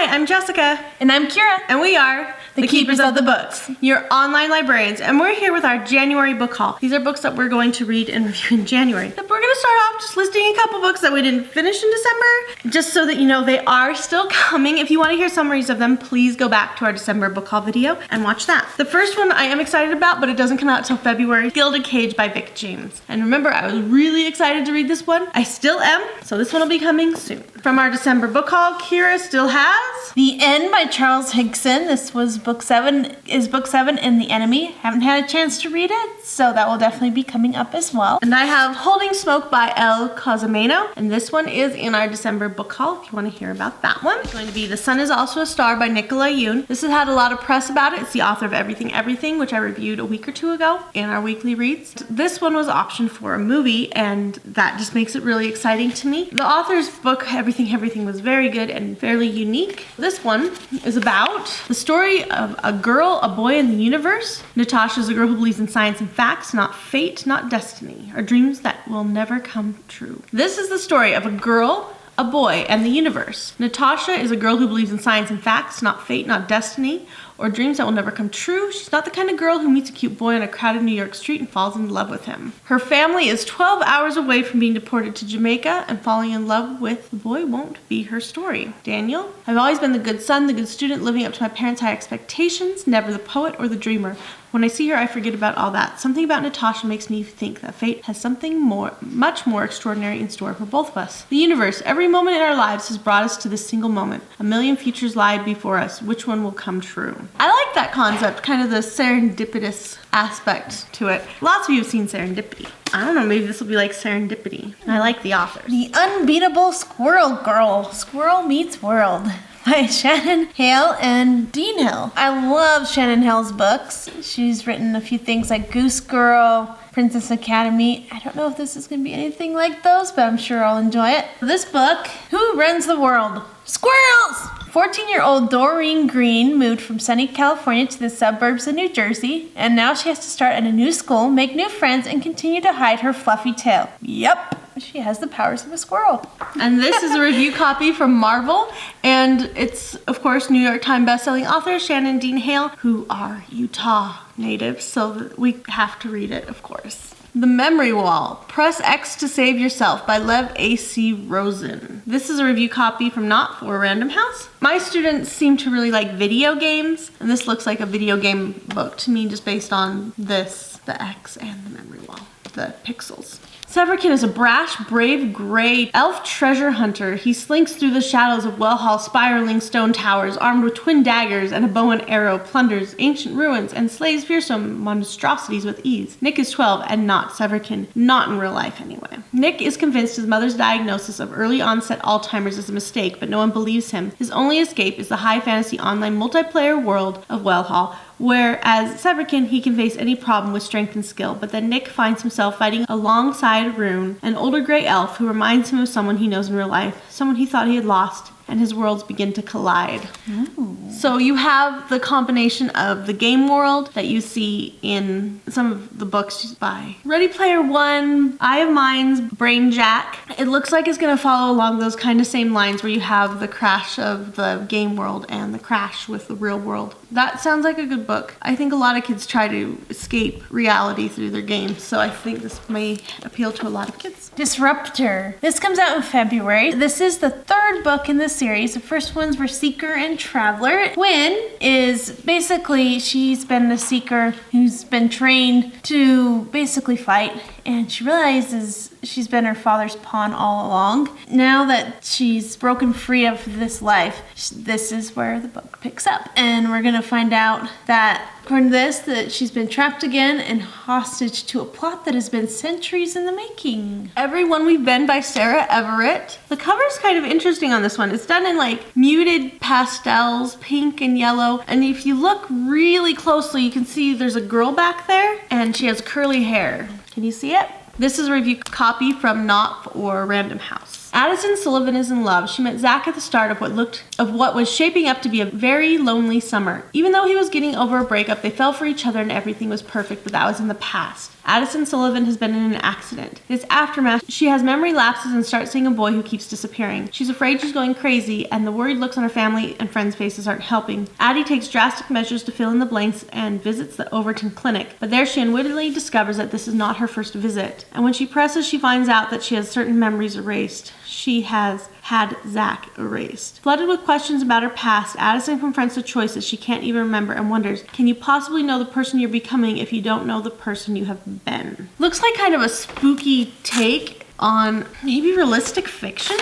Hi, I'm Jessica. And I'm Kira. And we are the Keepers of the Books, your online librarians. And we're here with our January book haul. These are books that we're going to read and review in January. We're going to start off just listing a couple books that we didn't finish in December, just so that you know they are still coming. If you want to hear summaries of them, please go back to our December book haul video and watch that. The first one I am excited about, but it doesn't come out until February, Gilded Cage by Vic James. And remember, I was really excited to read this one. I still am, so this one will be coming soon. From our December book haul, Kira still has The End by Charles Higson. This was book 7 in The Enemy. Haven't had a chance to read it, so that will definitely be coming up as well. And I have Holding Smoke by El Cozumeno, and this one is in our December book haul if you want to hear about that one. It's going to be The Sun is Also a Star by Nicola Yoon. This has had a lot of press about it. It's the author of Everything, which I reviewed a week or two ago in our weekly reads. This one was optioned for a movie, and that just makes it really exciting to me. The author's book, Everything was very good and fairly unique. This one is about the story of a girl, a boy, in the universe. Natasha is a girl who believes in science and facts, not fate, not destiny, or dreams that will never come true. This is the story of a girl, a boy, and the universe. Natasha is a girl who believes in science and facts, not fate, not destiny, or dreams that will never come true. She's not the kind of girl who meets a cute boy on a crowded New York street and falls in love with him. Her family is 12 hours away from being deported to Jamaica, and falling in love with the boy won't be her story. Daniel: I've always been the good son, the good student, living up to my parents' high expectations, never the poet or the dreamer. When I see her, I forget about all that. Something about Natasha makes me think that fate has something much more extraordinary in store for both of us. The universe, every moment in our lives, has brought us to this single moment. A million futures lie before us. Which one will come true? I like that concept, kind of the serendipitous aspect to it. Lots of you have seen Serendipity. I don't know, maybe this will be like Serendipity. I like the authors. The Unbeatable Squirrel Girl, Squirrel Meets World by Shannon Hale and Dean Hill. I love Shannon Hale's books. She's written a few things like Goose Girl, Princess Academy. I don't know if this is going to be anything like those, but I'm sure I'll enjoy it. This book, Who Runs the World? Squirrels! 14-year-old Doreen Green moved from sunny California to the suburbs of New Jersey, and now she has to start at a new school, make new friends, and continue to hide her fluffy tail. Yep, she has the powers of a squirrel. And this is a review copy from Marvel, and it's, of course, New York Times bestselling author Shannon Dean Hale, who are Utah natives, so we have to read it, of course. The Memory Wall, Press X to Save Yourself by Lev A.C. Rosen. This is a review copy from Knopf or Random House. My students seem to really like video games, and this looks like a video game book to me just based on this, the X and the Memory Wall, the pixels. Severkin is a brash, brave, gray elf treasure hunter. He slinks through the shadows of Well Hall spiraling stone towers, armed with twin daggers and a bow and arrow, plunders ancient ruins, and slays fearsome monstrosities with ease. Nick is 12 and not Severkin, not in real life anyway. Nick is convinced his mother's diagnosis of early onset Alzheimer's is a mistake, but no one believes him. His only escape is the high fantasy online multiplayer world of Well Hall, whereas Severkin, he can face any problem with strength and skill, but then Nick finds himself fighting alongside Rune, an older gray elf who reminds him of someone he knows in real life, someone he thought he had lost, and his worlds begin to collide. Ooh. So you have the combination of the game world that you see in some of the books by Ready Player One, Eye of Mind's Brain Jack. It looks like it's going to follow along those kind of same lines where you have the crash of the game world and the crash with the real world. That sounds like a good book. I think a lot of kids try to escape reality through their games, so I think this may appeal to a lot of kids. Disruptor. This comes out in February. This is the third book in the series. The first ones were Seeker and Traveler. Gwyn is basically, she's been a seeker who's been trained to basically fight, and she realizes she's been her father's pawn all along. Now that she's broken free of this life, this is where the book picks up. And we're going to find out that, according to this, that she's been trapped again and hostage to a plot that has been centuries in the making. Everyone We've Been by Sarah Everett. The cover's kind of interesting on this one. It's done in like muted pastels, pink and yellow. And if you look really closely, you can see there's a girl back there and she has curly hair. Can you see it? This is a review copy from Knopf or Random House. Addison Sullivan is in love. She met Zach at the start of what was shaping up to be a very lonely summer. Even though he was getting over a breakup, they fell for each other and everything was perfect, but that was in the past. Addison Sullivan has been in an accident. In its aftermath, she has memory lapses and starts seeing a boy who keeps disappearing. She's afraid she's going crazy, and the worried looks on her family and friends' faces aren't helping. Addie takes drastic measures to fill in the blanks and visits the Overton Clinic, but there she unwittingly discovers that this is not her first visit. And when she presses, she finds out that she has certain memories erased. She has had Zach erased. Flooded with questions about her past, Addison confronts the choices she can't even remember and wonders, can you possibly know the person you're becoming if you don't know the person you have been? Looks like kind of a spooky take on maybe realistic fiction?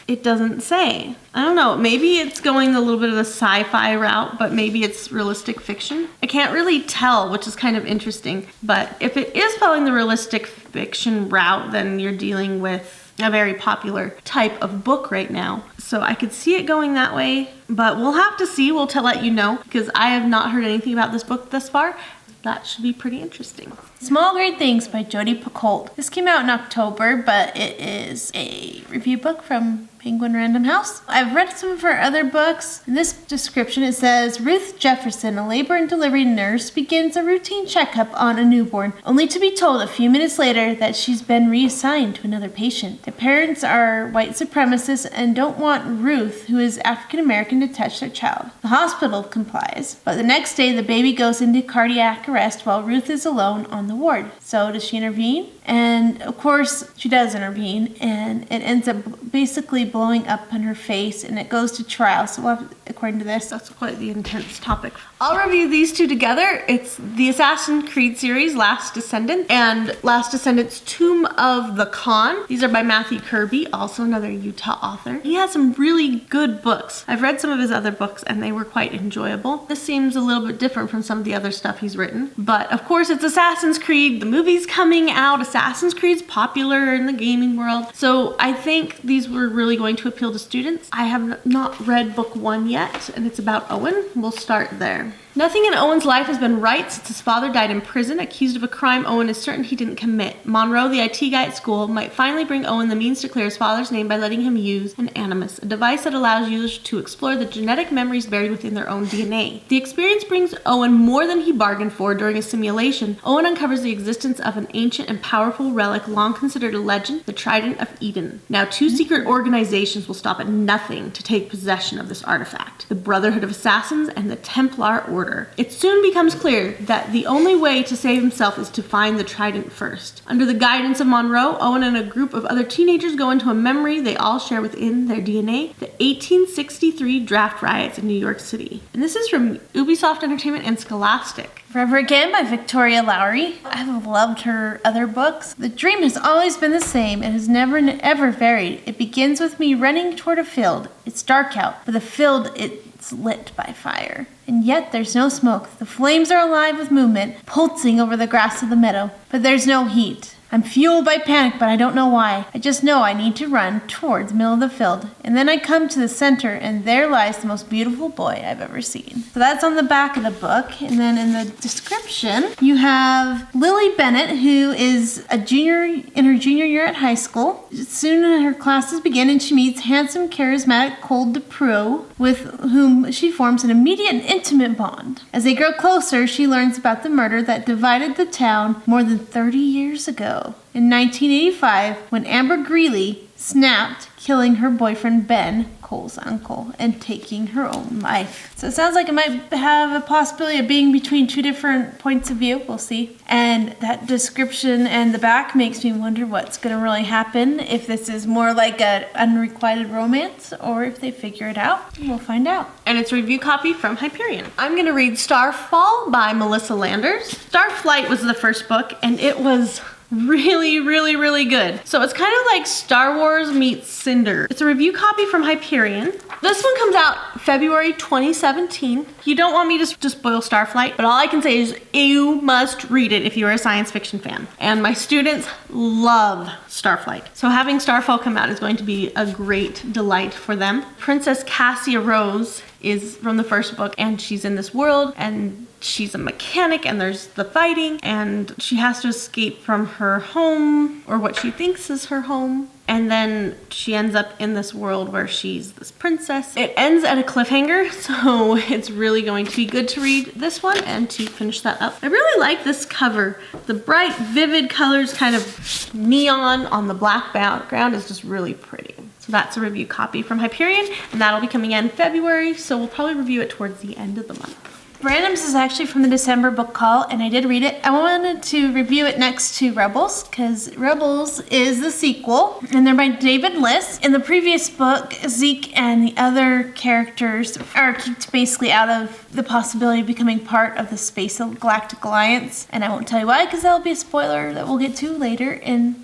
It doesn't say. I don't know, maybe it's going a little bit of the sci-fi route, but maybe it's realistic fiction. I can't really tell, which is kind of interesting, but if it is following the realistic fiction route, then you're dealing with a very popular type of book right now. So I could see it going that way, but we'll have to see. We'll let you know, because I have not heard anything about this book thus far. That should be pretty interesting. Small Great Things by Jodi Picoult. This came out in October, but it is a review book from Penguin Random House. I've read some of her other books. In this description it says, Ruth Jefferson, a labor and delivery nurse, begins a routine checkup on a newborn, only to be told a few minutes later that she's been reassigned to another patient. The parents are white supremacists and don't want Ruth, who is African American, to touch their child. The hospital complies, but the next day the baby goes into cardiac arrest while Ruth is alone on the ward. So does she intervene? And of course she does intervene, and it ends up basically blowing up in her face, and it goes to trial. So we'll have, according to this, that's quite the intense topic. I'll review these two together. It's the Assassin's Creed series, Last Descendant, and Last Descendant's Tomb of the Khan. These are by Matthew Kirby, also another Utah author. He has some really good books. I've read some of his other books and they were quite enjoyable. This seems a little bit different from some of the other stuff he's written, but of course it's Assassin's Creed. The movie's coming out. Assassin's Creed's popular in the gaming world, so I think these were really going to appeal to students. I have not read book 1 yet, and it's about Owen. We'll start there. Nothing in Owen's life has been right since his father died in prison, accused of a crime Owen is certain he didn't commit. Monroe, the IT guy at school, might finally bring Owen the means to clear his father's name by letting him use an animus, a device that allows users to explore the genetic memories buried within their own DNA. The experience brings Owen more than he bargained for. During a simulation, Owen uncovers the existence of an ancient and powerful relic long considered a legend, the Trident of Eden. Now, 2 secret organizations will stop at nothing to take possession of this artifact: the Brotherhood of Assassins and the Templar Order. It soon becomes clear that the only way to save himself is to find the trident first. Under the guidance of Monroe, Owen and a group of other teenagers go into a memory they all share within their DNA: the 1863 draft riots in New York City. And this is from Ubisoft Entertainment and Scholastic. Forever Again by Victoria Lowry. I've loved her other books. The dream has always been the same. It has never ever varied. It begins with me running toward a field. It's dark out, but the field, it's lit by fire. And yet there's no smoke. The flames are alive with movement, pulsing over the grass of the meadow, but there's no heat. I'm fueled by panic, but I don't know why. I just know I need to run towards the middle of the field. And then I come to the center, and there lies the most beautiful boy I've ever seen. So that's on the back of the book. And then in the description, you have Lily Bennett, who is a junior in her junior year at high school. Soon her classes begin, and she meets handsome, charismatic Cole DePreau, with whom she forms an immediate and intimate bond. As they grow closer, she learns about the murder that divided the town more than 30 years ago. In 1985, when Amber Greeley snapped, killing her boyfriend Ben, Cole's uncle, and taking her own life. So it sounds like it might have a possibility of being between 2 different points of view. We'll see. And that description and the back makes me wonder what's going to really happen, if this is more like an unrequited romance or if they figure it out. We'll find out. And it's a review copy from Hyperion. I'm going to read Starfall by Melissa Landers. Starflight was the first book, and it was really good. So it's kind of like Star Wars meets Cinder. It's a review copy from Hyperion. This one comes out February 2017. You don't want me to spoil Starflight, but all I can say is you must read it if you're a science fiction fan. And my students love Starflight. So having Starfall come out is going to be a great delight for them. Princess Cassia Rose is from the first book, and she's in this world, and she's a mechanic, and there's the fighting, and she has to escape from her home, or what she thinks is her home. And then she ends up in this world where she's this princess. It ends at a cliffhanger, so it's really going to be good to read this one and to finish that up. I really like this cover. The bright, vivid colors, kind of neon on the black background, is just really pretty. So that's a review copy from Hyperion, and that'll be coming in February, so we'll probably review it towards the end of the month. Randoms is actually from the December book call, and I did read it. I wanted to review it next to Rebels, because Rebels is the sequel, and they're by David Liss. In the previous book, Zeke and the other characters are kicked basically out of the possibility of becoming part of the Space Galactic Alliance, and I won't tell you why, because that'll be a spoiler that we'll get to later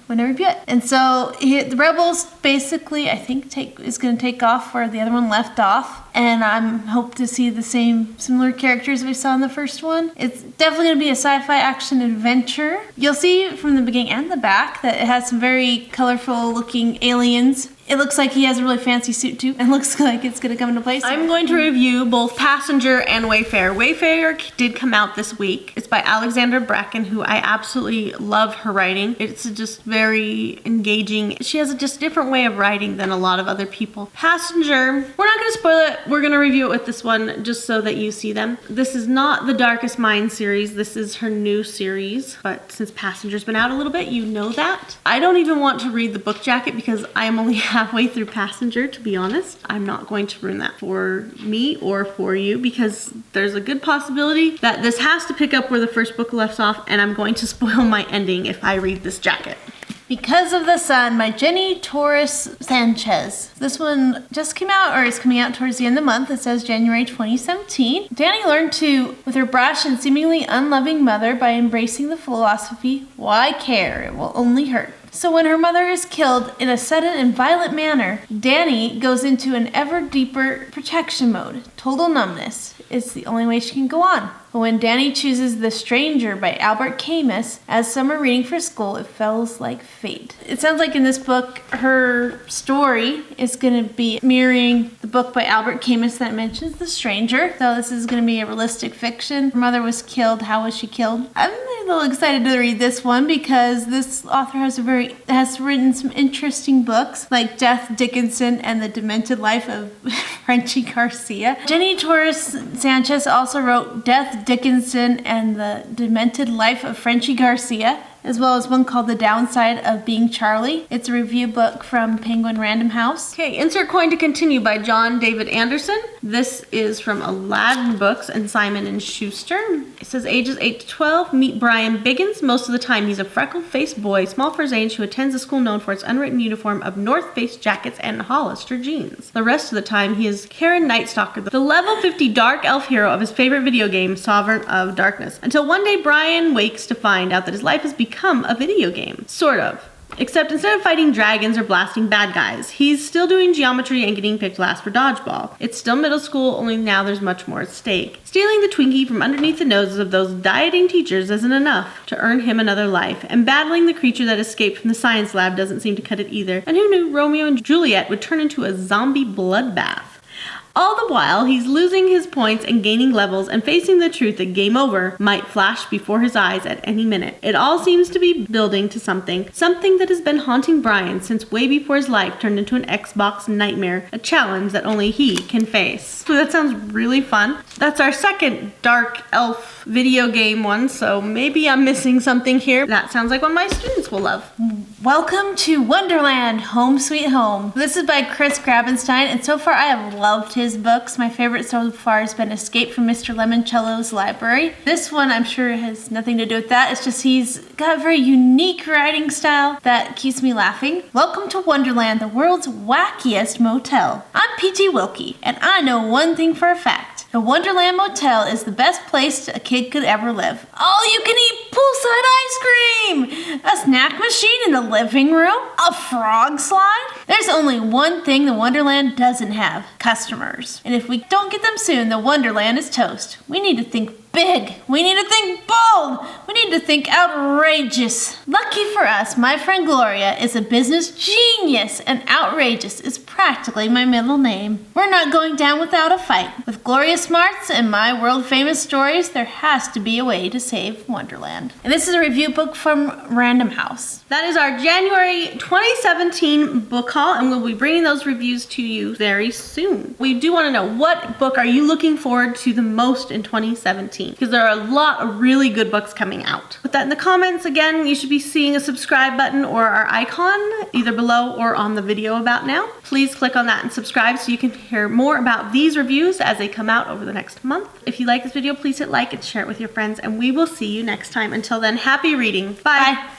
when I review it. And so the Rebels basically, I think, is going to take off where the other one left off, and I'm hope to see the similar characters we saw in the first one. It's definitely going to be a sci-fi action adventure. You'll see from the beginning and the back that it has some very colorful looking aliens. It looks like he has a really fancy suit too, and looks like it's going to come into place. I'm going to review both Passenger and Wayfarer. Wayfarer did come out this week. It's by Alexandra Bracken, who I absolutely love her writing. It's just very engaging. She has a just different way of writing than a lot of other people. Passenger, we're not going to spoil it. We're going to review it with this one just so that you see them. This is not the Darkest Mind series. This is her new series, but since Passenger's been out a little bit, you know that. I don't even want to read the book jacket because I am only halfway through Passenger, to be honest. I'm not going to ruin that for me or for you because there's a good possibility that this has to pick up where the first book left off, and I'm going to spoil my ending if I read this jacket. Because of the Sun by Torres Sanchez. This one just came out, or is coming out towards the end of the month. It says January 2017. Danny learned to, with her brash and seemingly unloving mother, by embracing the philosophy, why care? It will only hurt. So when her mother is killed in a sudden and violent manner, Danny goes into an ever deeper protection mode. Total numbness is the only way she can go on. But when Danny chooses The Stranger by Albert Camus as summer reading for school, it feels like fate. It sounds like in this book, her story is going to be mirroring the book by Albert Camus that mentions The Stranger. So this is going to be a realistic fiction. Her mother was killed. How was she killed? I'm a little excited to read this one because this author has written some interesting books like Death Dickinson and the Demented Life of Frenchie Garcia. Torres Sanchez also wrote Death Dickinson and the Demented Life of Frenchie Garcia, as well as one called The Downside of Being Charlie. It's a review book from Penguin Random House. Okay, insert coin to continue by John David Anderson. This is from Aladdin Books and Simon & Schuster. It says ages 8 to 12. Meet Brian Biggins. Most of the time he's a freckle-faced boy, small for his age, who attends a school known for its unwritten uniform of North Face jackets and Hollister jeans. The rest of the time he is Karen Nightstalker, the level 50 dark elf hero of his favorite video game, Sovereign of Darkness. Until one day Brian wakes to find out that his life has become a video game. Sort of. Except instead of fighting dragons or blasting bad guys, he's still doing geometry and getting picked last for dodgeball. It's still middle school, only now there's much more at stake. Stealing the Twinkie from underneath the noses of those dieting teachers isn't enough to earn him another life, and battling the creature that escaped from the science lab doesn't seem to cut it either. And who knew Romeo and Juliet would turn into a zombie bloodbath? All the while, he's losing his points and gaining levels and facing the truth that game over might flash before his eyes at any minute. It all seems to be building to something that has been haunting Brian since way before his life turned into an Xbox nightmare, a challenge that only he can face. So that sounds really fun. That's our second dark elf video game one, so maybe I'm missing something here. That sounds like one my students will love. Welcome to Wonderland, Home Sweet Home. This is by Chris Grabenstein, and so far I have loved his books. My favorite so far has been Escape from Mr. Lemoncello's Library. This one I'm sure has nothing to do with that. It's just he's got a very unique writing style that keeps me laughing. Welcome to Wonderland, the world's wackiest motel. I'm P.T. Wilkie, and I know one thing for a fact. The Wonderland Motel is the best place a kid could ever live. All you can eat poolside ice cream! A snack machine in the living room? A frog slide? There's only one thing the Wonderland doesn't have: customers. And if we don't get them soon, the Wonderland is toast. We need to think big. We need to think bold. We need to think outrageous. Lucky for us, my friend Gloria is a business genius, and outrageous is practically my middle name. We're not going down without a fight. With Gloria smarts and my world-famous stories, there has to be a way to save Wonderland. And this is a review book from Random House. That is our January 2017 book haul, and we'll be bringing those reviews to you very soon. We do want to know, what book are you looking forward to the most in 2017? Because there are a lot of really good books coming out. Put that in the comments. Again, you should be seeing a subscribe button or our icon either below or on the video about now. Please click on that and subscribe so you can hear more about these reviews as they come out over the next month. If you like this video, please hit like and share it with your friends, and we will see you next time. Until then, happy reading. Bye. Bye.